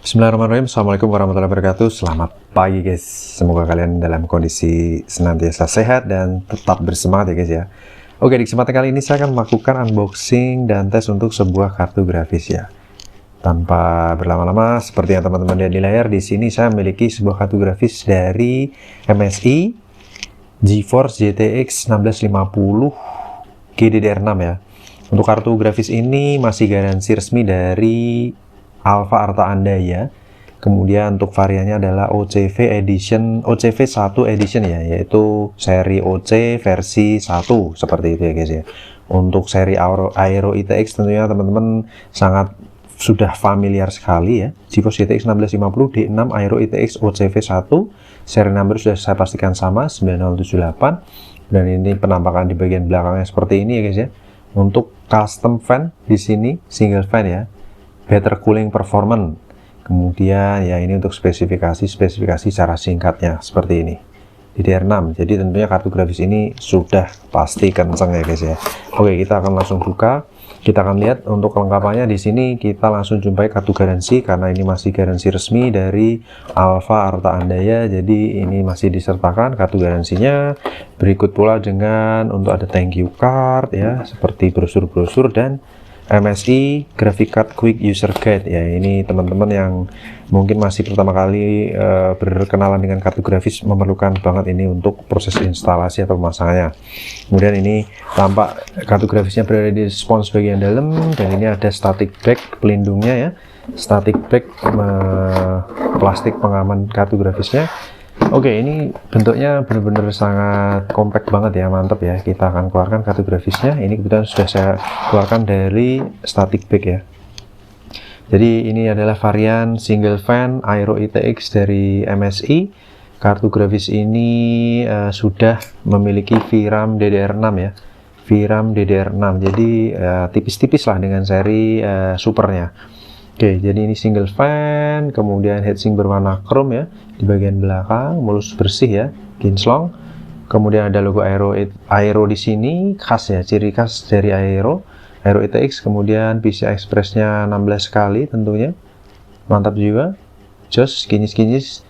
Bismillahirrahmanirrahim. Assalamualaikum warahmatullahi wabarakatuh. Selamat pagi guys. Semoga kalian dalam kondisi senantiasa sehat dan tetap bersemangat ya guys ya. Oke, di kesempatan kali ini saya akan melakukan unboxing dan tes untuk sebuah kartu grafis ya. Tanpa berlama-lama, seperti yang teman-teman lihat di layar, di sini saya memiliki sebuah kartu grafis dari MSI GeForce GTX 1650 GDDR6 ya. Untuk kartu grafis ini masih garansi resmi dari Alfa Arta Andaya. Kemudian untuk variannya adalah OCV Edition, OCV 1 Edition ya, yaitu seri OC versi 1 seperti itu ya guys ya. Untuk seri Aero ITX tentunya teman-teman sangat sudah familiar sekali ya. GeForce GTX 1650 D6 Aero ITX OCV 1, seri number sudah saya pastikan sama 9078, dan ini penampakan di bagian belakangnya seperti ini ya guys ya. Untuk custom fan di sini single fan ya, better cooling performance. Kemudian ya ini untuk spesifikasi secara singkatnya seperti ini, DDR6. Jadi tentunya kartu grafis ini sudah pasti kenceng ya guys ya. Oke, kita akan langsung buka. Kita akan lihat untuk kelengkapannya. Di sini kita langsung jumpai kartu garansi karena ini masih garansi resmi dari Alfa Arta Andaya. Jadi ini masih disertakan kartu garansinya. Berikut pula dengan untuk ada thank you card ya, seperti brosur-brosur dan MSI Graphic Card Quick User Guide ya. Ini teman-teman yang mungkin masih pertama kali berkenalan dengan kartu grafis memerlukan banget ini untuk proses instalasi atau pemasangannya. Kemudian ini tampak kartu grafisnya berada di spons bagian dalam, dan ini ada static bag pelindungnya ya, static bag plastik pengaman kartu grafisnya. Oke, ini bentuknya benar-benar sangat compact banget ya, mantap ya. Kita akan keluarkan kartu grafisnya. Ini kebetulan sudah saya keluarkan dari static bag ya. Jadi ini adalah varian single fan Aero ITX dari MSI. Kartu grafis ini sudah memiliki VRAM DDR6 ya. VRAM DDR6. Jadi tipis-tipis lah dengan seri supernya. Oke, jadi ini single fan, kemudian heatsink berwarna chrome ya, di bagian belakang, mulus bersih ya, kinclong. Kemudian ada logo Aero di sini, khas ya, ciri khas dari Aero ITX. Kemudian PCI Express-nya 16 kali tentunya, mantap juga, jos, kinyis-kinyis.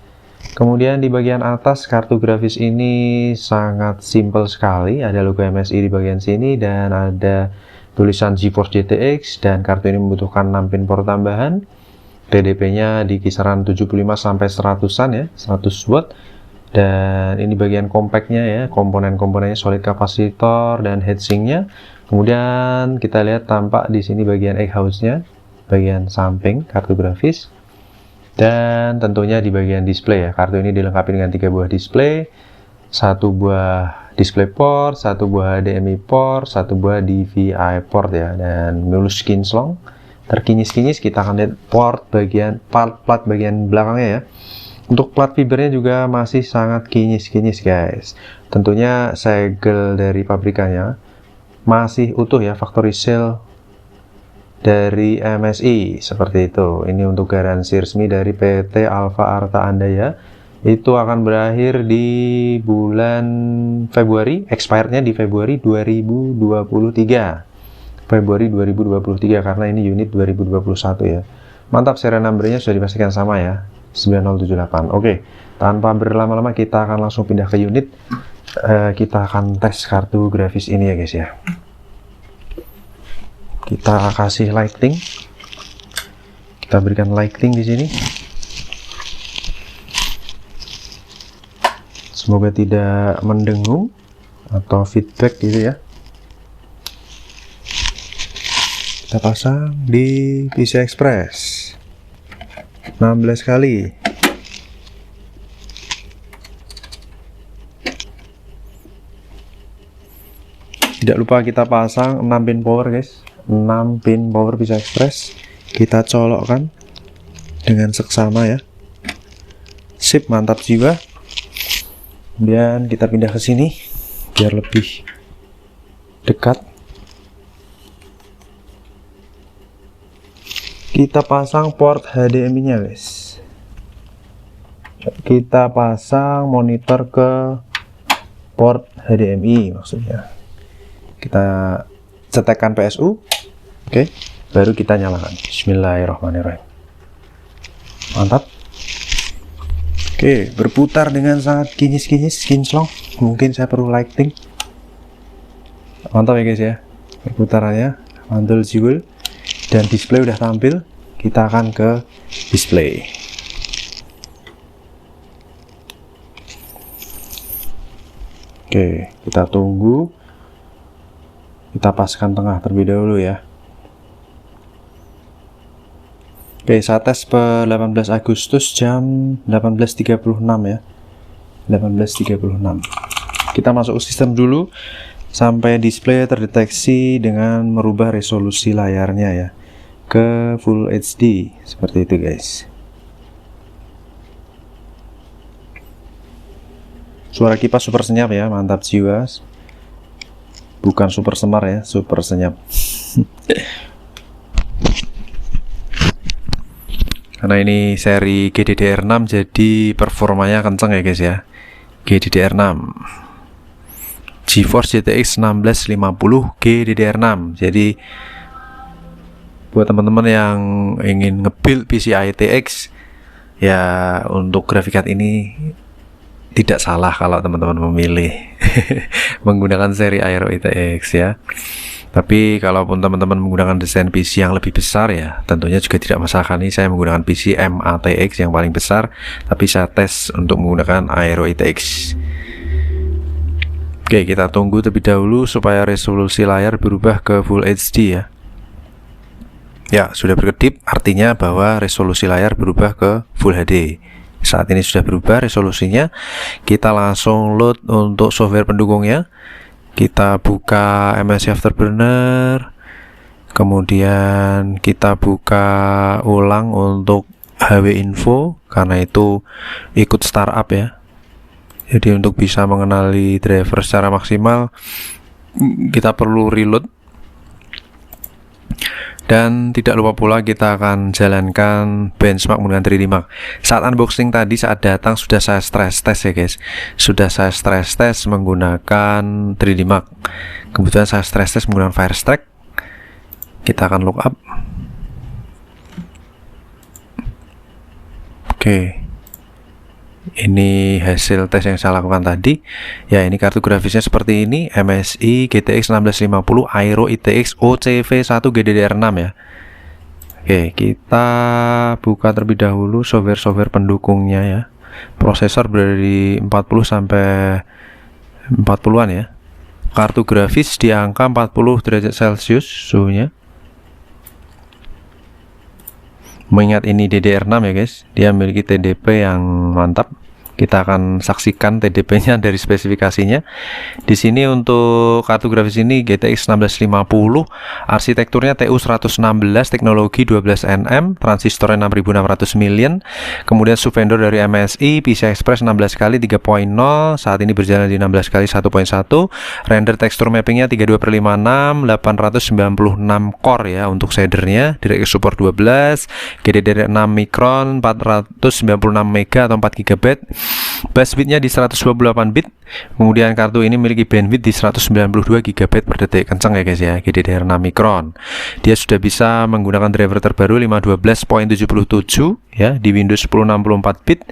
Kemudian di bagian atas kartu grafis ini sangat simple sekali, ada logo MSI di bagian sini dan ada tulisan GeForce GTX, dan kartu ini membutuhkan 6 pin power tambahan. TDP-nya di kisaran 75 sampai 100-an ya, 100 watt. Dan ini bagian compactnya ya, komponen-komponennya solid kapasitor dan heatsinknya. Kemudian kita lihat tampak di sini bagian egg house-nya, bagian samping kartu grafis. Dan tentunya di bagian display ya, kartu ini dilengkapi dengan 3 buah display, 1 buah display port, 1 buah HDMI port, 1 buah DVI port ya, dan mulus kinclong, terkinyis-kinyis. Kita akan lihat port bagian plat bagian belakangnya ya. Untuk plat fibernya juga masih sangat kinyis-kinyis guys. Tentunya segel dari pabrikannya masih utuh ya, factory sale dari MSI seperti itu. Ini untuk garansi resmi dari PT Alfa Arta Andaya. Itu akan berakhir di bulan Februari, expirednya di Februari 2023. Februari 2023 karena ini unit 2021 ya. Mantap, serial numbernya sudah dipastikan sama ya, 9078. Oke, tanpa berlama-lama kita akan langsung pindah ke unit. Kita akan tes kartu grafis ini ya guys ya. Kita kasih lighting. Kita berikan lighting di sini. Semoga tidak mendengung atau feedback gitu ya. Kita pasang di PCI Express 16 kali. Tidak lupa kita pasang 6 pin power guys, 6 pin power PCI Express. Kita colokkan dengan seksama ya. Sip, mantap jiwa. Kemudian kita pindah ke sini biar lebih dekat. Kita pasang port HDMI-nya guys. Kita pasang monitor ke port HDMI maksudnya. Kita cetekkan PSU. Oke, baru kita nyalakan. Bismillahirrahmanirrahim. mantap. Oke, berputar dengan sangat kinyis-kinyis, kinclong. Mungkin saya perlu lighting. Mantap ya guys ya, perputarannya mantul jiwil. Dan display udah tampil, kita akan ke display. Oke, kita tunggu. Kita paskan tengah terlebih dahulu ya. Oke, saya tes per 18 Agustus jam 18.36 ya. 18.36. Kita masuk ke sistem dulu sampai display terdeteksi dengan merubah resolusi layarnya ya ke Full HD seperti itu guys. Suara kipas super senyap ya, mantap jiwa. Bukan super semar ya, super senyap. Karena ini seri GDDR6 jadi performanya kenceng ya guys ya. GDDR6 GeForce GTX 1650 GDDR6. Jadi buat teman-teman yang ingin nge-build PC ITX ya, untuk grafik card ini tidak salah kalau teman-teman memilih menggunakan seri Aero ITX ya. Tapi kalaupun teman-teman menggunakan desain PC yang lebih besar ya, tentunya juga tidak masalah. Ini saya menggunakan PC MATX yang paling besar, tapi saya tes untuk menggunakan Aero ITX. Oke, kita tunggu terlebih dahulu supaya resolusi layar berubah ke Full HD ya. Ya, sudah berkedip, artinya bahwa resolusi layar berubah ke Full HD. Saat ini sudah berubah resolusinya. Kita langsung load untuk software pendukungnya. Kita buka MSI Afterburner, kemudian kita buka ulang untuk HW Info karena itu ikut startup ya. Jadi untuk bisa mengenali driver secara maksimal kita perlu reload. Dan tidak lupa pula kita akan jalankan benchmark menggunakan 3D Mark. Saat unboxing tadi, saat datang sudah saya stress test ya guys. Sudah saya stress test menggunakan 3D Mark. Kebetulan saya stress test menggunakan Firestack. Kita akan look up. Oke. Ini hasil tes yang saya lakukan tadi. Ya, ini kartu grafisnya seperti ini, MSI GTX 1650 Aero ITX OCV1 GDDR6 ya. Oke, kita buka terlebih dahulu software pendukungnya ya. Prosesor berada di 40 sampai 40-an ya. Kartu grafis di angka 40 derajat Celcius suhunya. Mengingat ini DDR6 ya guys, dia memiliki TDP yang mantap. Kita akan saksikan TDP-nya dari spesifikasinya. Di sini untuk kartu grafis ini GTX 1650, arsitekturnya TU116, teknologi 12nm, transistornya 6600 million. Kemudian subvendor dari MSI, PCI Express 16 kali 3.0, saat ini berjalan di 16 kali 1.1. Render tekstur mappingnya 32/56, 896 core ya untuk shadernya. DirectX support 12, GDDR6 Micron, 496 MB atau 4 GB. Bus bitnya di 128 bit. Kemudian kartu ini memiliki bandwidth di 192 GB per detik. Kencang ya guys ya, GDDR6 Micron. Dia sudah bisa menggunakan driver terbaru 512.77 ya di Windows 10 64 bit.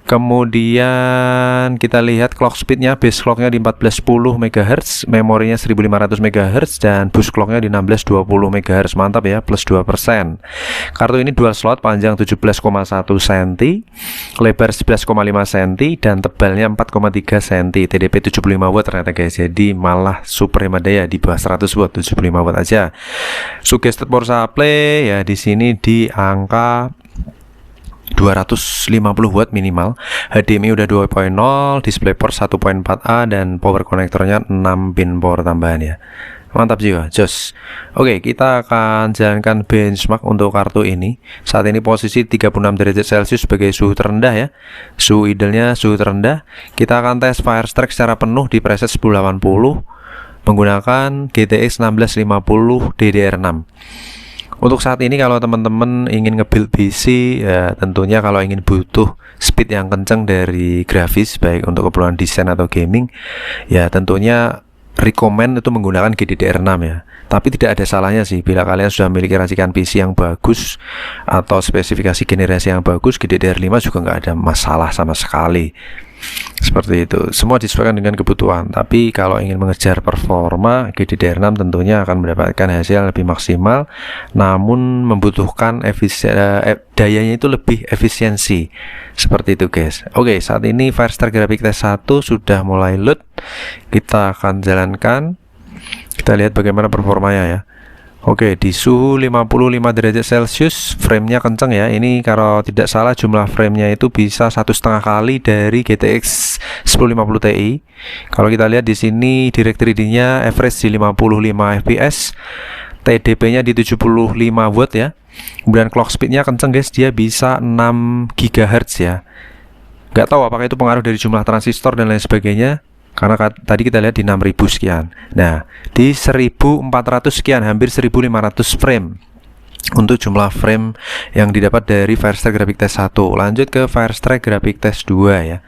Kemudian kita lihat clock speednya, base clocknya di 1410 MHz, memorinya 1500 MHz, dan boost clocknya di 1620 MHz. Mantap ya, plus 2%. Kartu ini dual slot, panjang 17,1 cm, lebar 11,5 cm, dan tebalnya 4,3 cm. TDP 75 watt ternyata guys, jadi malah super hemat daya di bawah 100 watt, 75 watt aja. Suggested power supply ya di sini di angka 250 watt minimal. HDMI udah 2.0, DisplayPort 1.4A, dan power konektornya 6 pin power tambahan ya. Mantap jiwa, jos. Oke, kita akan jalankan benchmark untuk kartu ini. Saat ini posisi 36 derajat Celcius sebagai suhu terendah ya. Suhu idealnya suhu terendah. Kita akan tes Firestack secara penuh di preset 1080 menggunakan GTX 1650 DDR6. Untuk saat ini kalau teman-teman ingin nge-build PC ya, tentunya kalau ingin butuh speed yang kenceng dari grafis baik untuk keperluan desain atau gaming ya, tentunya recommend itu menggunakan GDDR6 ya. Tapi tidak ada salahnya sih bila kalian sudah memiliki racikan PC yang bagus atau spesifikasi generasi yang bagus, GDDR5 juga nggak ada masalah sama sekali. Seperti itu, semua disesuaikan dengan kebutuhan. Tapi kalau ingin mengejar performa, GDDR6 tentunya akan mendapatkan hasil lebih maksimal, namun membutuhkan dayanya itu lebih efisiensi. Seperti itu guys. Oke, saat ini Firestore Graphics Test 1 sudah mulai load. Kita akan jalankan. Kita lihat bagaimana performanya ya. Oke, di suhu 55 derajat Celcius, framenya kenceng ya. Ini kalau tidak salah jumlah framenya itu bisa 1,5 kali dari GTX 1050 Ti. Kalau kita lihat di sini direct readingnya average di 55 fps, TDP-nya di 75 watt ya. Kemudian clock speed-nya kenceng guys, dia bisa 6 GHz ya. Nggak tahu apakah itu pengaruh dari jumlah transistor dan lain sebagainya. Karena tadi kita lihat di 6000 sekian. Nah, di 1400 sekian, hampir 1500 frame untuk jumlah frame yang didapat dari Firestore Graphics Test 1. Lanjut ke Firestore Graphics Test 2 ya.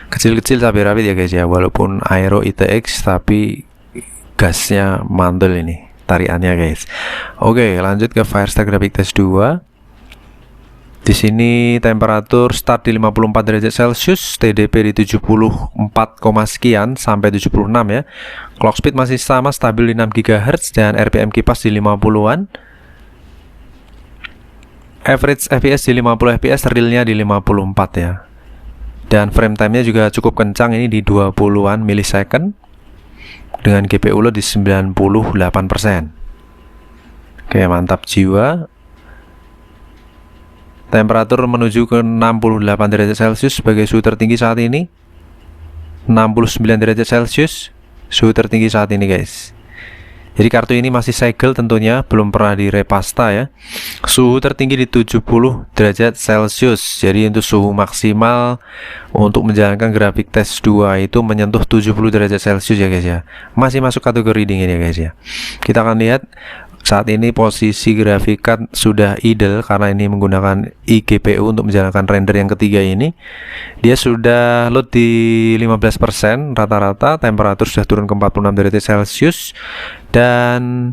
Kecil-kecil tapi rapid ya guys ya. Walaupun Aero ITX tapi gasnya mantul ini tariannya guys. Oke, lanjut ke Firestore Graphics Test 2. Di sini temperatur start di 54 derajat Celcius, TDP di 74, sekian sampai 76 ya. Clock speed masih sama, stabil di 6 GHz dan RPM kipas di 50-an. Average FPS di 50 fps, realnya di 54 ya. Dan frame time-nya juga cukup kencang, ini di 20-an millisecond dengan GPU load di 98%. Oke, mantap jiwa. Temperatur menuju ke 68 derajat Celcius sebagai suhu tertinggi saat ini. 69 derajat Celcius suhu tertinggi saat ini guys. Jadi kartu ini masih segel tentunya, belum pernah direpasta ya. Suhu tertinggi di 70 derajat Celcius. Jadi untuk suhu maksimal untuk menjalankan Graphics Test 2 itu menyentuh 70 derajat Celcius ya guys ya. Masih masuk kategori dingin ya guys ya. Kita akan lihat saat ini posisi grafik card sudah idle karena ini menggunakan eGPU untuk menjalankan render yang ketiga ini. Dia sudah load di 15%, rata-rata temperatur sudah turun ke 46 derajat Celcius. Dan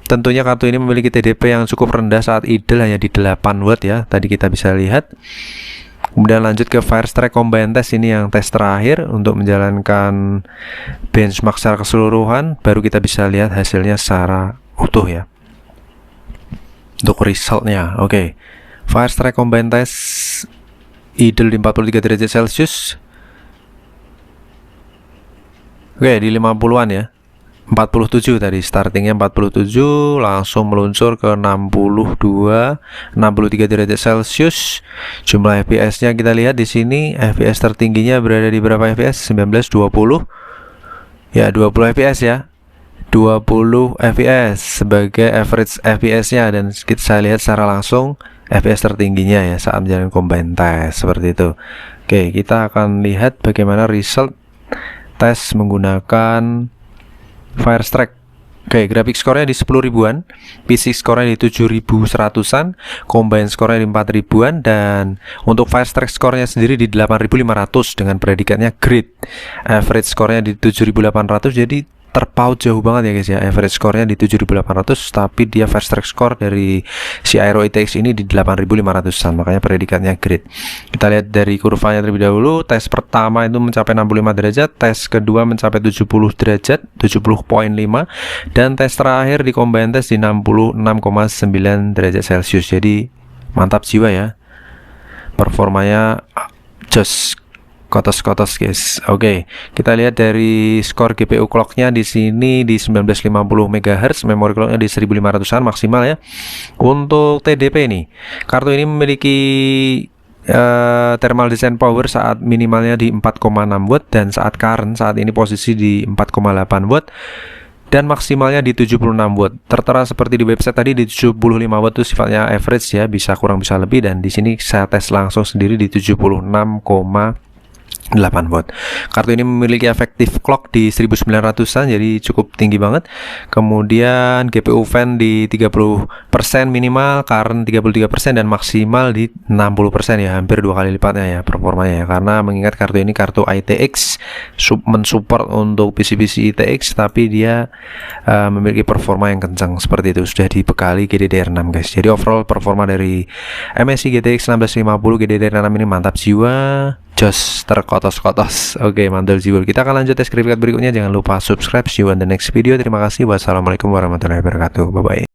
tentunya kartu ini memiliki TDP yang cukup rendah saat idle, hanya di 8 watt ya. Tadi kita bisa lihat. Kemudian lanjut ke Firestore Combine Test, ini yang tes terakhir untuk menjalankan benchmark secara keseluruhan. Baru kita bisa lihat hasilnya secara utuh ya. Untuk resultnya, oke. Firestore Combine Test idle di 43 derajat Celcius. Oke, di 50-an ya. 47 tadi, startingnya 47, langsung meluncur ke 62, 63 derajat Celcius. Jumlah FPS-nya kita lihat di sini, FPS tertingginya berada di berapa FPS? 19, 20. Ya, 20 FPS ya. 20 fps sebagai average fps-nya, dan saya lihat secara langsung fps tertingginya ya saat menjalani combine test seperti itu. Oke, kita akan lihat bagaimana result tes menggunakan Firestore. Oke, graphic score-nya di 10 ribuan, PC score-nya di 7100-an, combine score-nya di 4 ribuan, dan untuk Firestore score-nya sendiri di 8500 dengan predikatnya great. Average score-nya di 7800, jadi terpaut jauh banget ya guys ya. Average score-nya di 7800, tapi dia Firestore score dari si Aero ITX ini di 8500-an, makanya predikatnya great. Kita lihat dari kurvanya terlebih dahulu. Tes pertama itu mencapai 65 derajat, tes kedua mencapai 70 derajat, 70,5, dan tes terakhir di combine test di 66,9 derajat Celcius. Jadi mantap jiwa ya, performanya jos, kotos-kotos guys. Oke, kita lihat dari skor GPU clock-nya di sini di 1950 MHz, memori clock-nya di 1500-an maksimal ya. Untuk TDP nih, kartu ini memiliki thermal design power saat minimalnya di 4,6 watt dan saat current saat ini posisi di 4,8 watt dan maksimalnya di 76 watt. Tertera seperti di website tadi di 75 watt itu sifatnya average ya, bisa kurang bisa lebih, dan di sini saya tes langsung sendiri di 76,9 8 watt. Kartu ini memiliki efektif clock di 1900-an, jadi cukup tinggi banget. Kemudian GPU fan di 30% minimal, current 33% dan maksimal di 60% ya, hampir 2 kali lipatnya ya performanya ya. Karena mengingat kartu ini kartu ITX, mensupport untuk PC-PC ITX, tapi dia memiliki performa yang kencang seperti itu, sudah dibekali GDDR6 guys. Jadi overall performa dari MSI GTX 1650 GDDR6 ini mantap jiwa. Jos terkotos-kotos. Oke, mantul jiwa. Kita akan lanjut tes graphic card berikutnya. Jangan lupa subscribe. See you on the next video. Terima kasih. Wassalamualaikum warahmatullahi wabarakatuh. Bye bye.